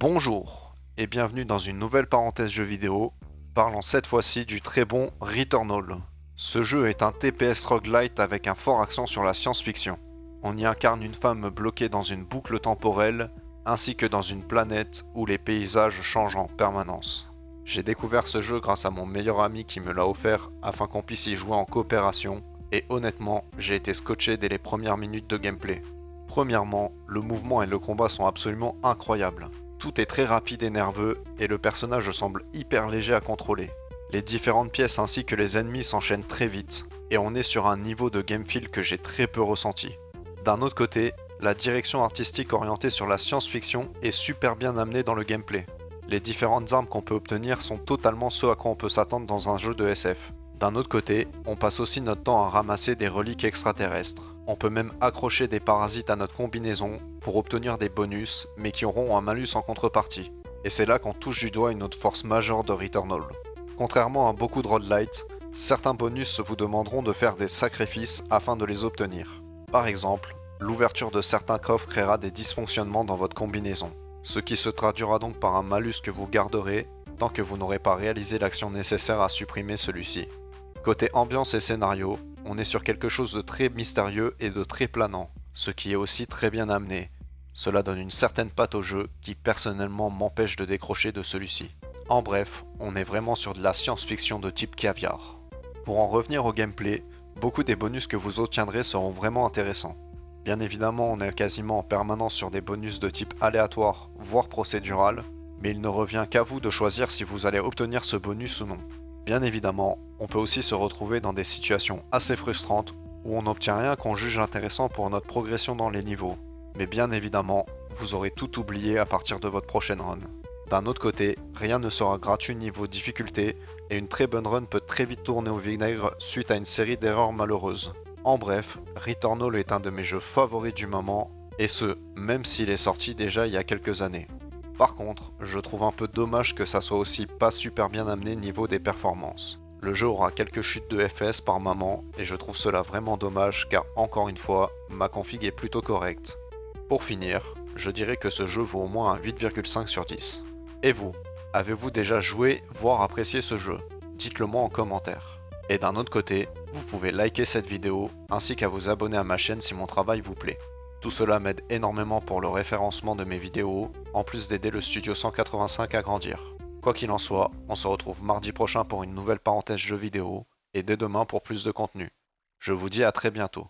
Bonjour et bienvenue dans une nouvelle parenthèse jeu vidéo, parlant cette fois-ci du très bon Returnal. Ce jeu est un TPS roguelite avec un fort accent sur la science-fiction. On y incarne une femme bloquée dans une boucle temporelle, ainsi que dans une planète où les paysages changent en permanence. J'ai découvert ce jeu grâce à mon meilleur ami qui me l'a offert afin qu'on puisse y jouer en coopération, et honnêtement, j'ai été scotché dès les premières minutes de gameplay. Premièrement, le mouvement et le combat sont absolument incroyables. Tout est très rapide et nerveux, et le personnage semble hyper léger à contrôler. Les différentes pièces ainsi que les ennemis s'enchaînent très vite, et on est sur un niveau de game feel que j'ai très peu ressenti. D'un autre côté, la direction artistique orientée sur la science-fiction est super bien amenée dans le gameplay. Les différentes armes qu'on peut obtenir sont totalement ce à quoi on peut s'attendre dans un jeu de SF. D'un autre côté, on passe aussi notre temps à ramasser des reliques extraterrestres. On peut même accrocher des parasites à notre combinaison pour obtenir des bonus, mais qui auront un malus en contrepartie. Et c'est là qu'on touche du doigt une autre force majeure de Returnal. Contrairement à beaucoup de roguelites, certains bonus vous demanderont de faire des sacrifices afin de les obtenir. Par exemple, l'ouverture de certains coffres créera des dysfonctionnements dans votre combinaison, ce qui se traduira donc par un malus que vous garderez tant que vous n'aurez pas réalisé l'action nécessaire à supprimer celui-ci. Côté ambiance et scénario, on est sur quelque chose de très mystérieux et de très planant, ce qui est aussi très bien amené. Cela donne une certaine patte au jeu qui personnellement m'empêche de décrocher de celui-ci. En bref, on est vraiment sur de la science-fiction de type caviar. Pour en revenir au gameplay, beaucoup des bonus que vous obtiendrez seront vraiment intéressants. Bien évidemment, on est quasiment en permanence sur des bonus de type aléatoire, voire procédural, mais il ne revient qu'à vous de choisir si vous allez obtenir ce bonus ou non. Bien évidemment, on peut aussi se retrouver dans des situations assez frustrantes où on n'obtient rien qu'on juge intéressant pour notre progression dans les niveaux. Mais bien évidemment, vous aurez tout oublié à partir de votre prochaine run. D'un autre côté, rien ne sera gratuit niveau difficulté et une très bonne run peut très vite tourner au vinaigre suite à une série d'erreurs malheureuses. En bref, Returnal est un de mes jeux favoris du moment, et ce, même s'il est sorti déjà il y a quelques années. Par contre, je trouve un peu dommage que ça soit aussi pas super bien amené niveau des performances. Le jeu aura quelques chutes de FPS par moment, et je trouve cela vraiment dommage car encore une fois, ma config est plutôt correcte. Pour finir, je dirais que ce jeu vaut au moins un 8,5 sur 10. Et vous, avez-vous déjà joué, voire apprécié ce jeu? Dites-le moi en commentaire. Et d'un autre côté, vous pouvez liker cette vidéo, ainsi qu'à vous abonner à ma chaîne si mon travail vous plaît. Tout cela m'aide énormément pour le référencement de mes vidéos, en plus d'aider le Studio 185 à grandir. Quoi qu'il en soit, on se retrouve mardi prochain pour une nouvelle parenthèse jeux vidéo, et dès demain pour plus de contenu. Je vous dis à très bientôt.